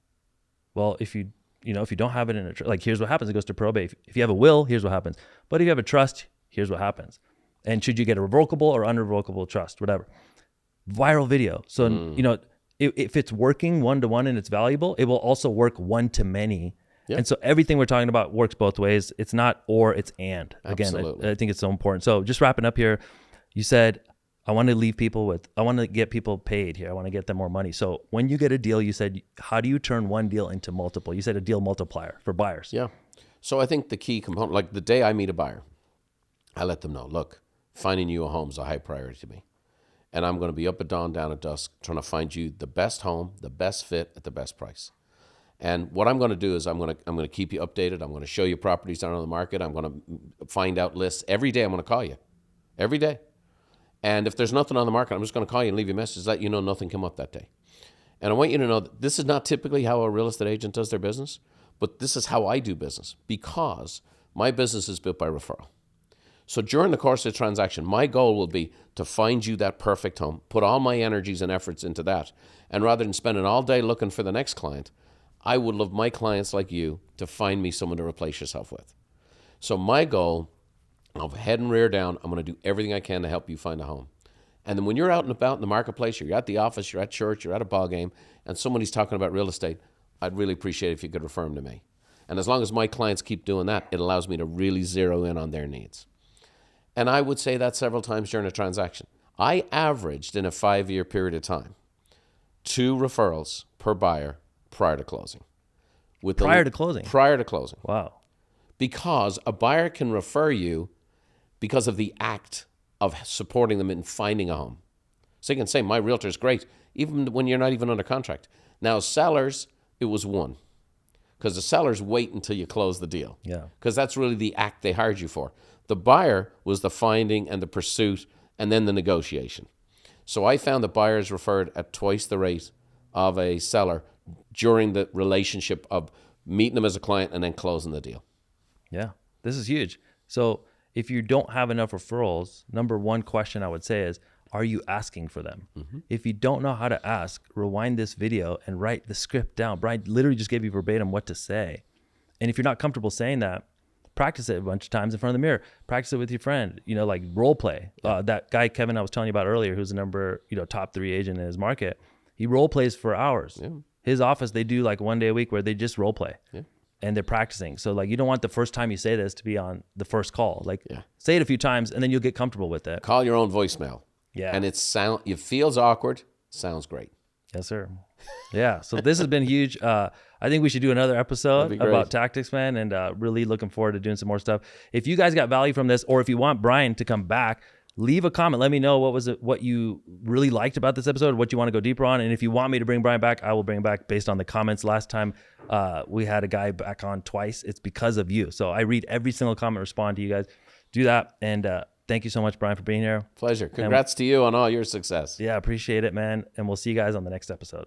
Well, if you don't have it in a trust, like here's what happens. It goes to probate. If you have a will, here's what happens. But if you have a trust, here's what happens. And should you get a revocable or unrevocable trust, whatever. Viral video. So, if it's working one-to-one and it's valuable, it will also work one-to-many. Yep. And so everything we're talking about works both ways. It's not or, it's and. Again, I think it's so important. So just wrapping up here, you said, I want to get people paid here. I want to get them more money. So when you get a deal, you said, how do you turn one deal into multiple? You said a deal multiplier for buyers. Yeah. So I think the key component, like the day I meet a buyer, I let them know, look, finding you a home is a high priority to me. And I'm going to be up at dawn, down at dusk, trying to find you the best home, the best fit at the best price. And what I'm going to do is I'm going to keep you updated. I'm going to show you properties down on the market. I'm going to find out lists. Every day I'm going to call you. Every day. And if there's nothing on the market, I'm just going to call you and leave you a message that nothing came up that day. And I want you to know that this is not typically how a real estate agent does their business, but this is how I do business because my business is built by referral. So during the course of the transaction, my goal will be to find you that perfect home, put all my energies and efforts into that. And rather than spending all day looking for the next client, I would love my clients like you to find me someone to replace yourself with. So my goal, I'll head and rear down, I'm going to do everything I can to help you find a home. And then when you're out and about in the marketplace, you're at the office, you're at church, you're at a ball game, and somebody's talking about real estate, I'd really appreciate it if you could refer them to me. And as long as my clients keep doing that, it allows me to really zero in on their needs. And I would say that several times during a transaction. I averaged in a 5-year period of time 2 referrals per buyer prior to closing. Prior to closing? Prior to closing. Wow. Because a buyer can refer you because of the act of supporting them in finding a home. So you can say, my realtor's great, even when you're not even under contract. Now, sellers, it was 1. because the sellers wait until you close the deal. Yeah. Because that's really the act they hired you for. The buyer was the finding and the pursuit and then the negotiation. So I found that buyers referred at twice the rate of a seller during the relationship of meeting them as a client and then closing the deal. Yeah, this is huge. So if you don't have enough referrals, number one question I would say is, are you asking for them? If you don't know how to ask, rewind this video and write the script down. Brian literally just gave you verbatim what to say. And if you're not comfortable saying that, practice it a bunch of times in front of the mirror. Practice it with your friend, like role play. That guy, Kevin, I was telling you about earlier, who's the top 3 agent in his market, he role plays for hours. Yeah. His office, they do like 1 day a week where they just role play. Yeah. And they're practicing. So you don't want the first time you say this to be on the first call. Say it a few times and then you'll get comfortable with it. Call your own voicemail. Yeah. And it feels awkward, sounds great. Yes, sir. Yeah. So this has been huge. I think we should do another episode about tactics, man, and really looking forward to doing some more stuff. If you guys got value from this, or if you want Brian to come back, leave a comment. Let me know what you really liked about this episode, what you want to go deeper on. And if you want me to bring Brian back, I will bring him back based on the comments. Last time we had a guy back on twice. It's because of you. So I read every single comment, respond to you guys. Do that. And thank you so much, Brian, for being here. Pleasure. Congrats to you on all your success. Yeah, appreciate it, man. And we'll see you guys on the next episode.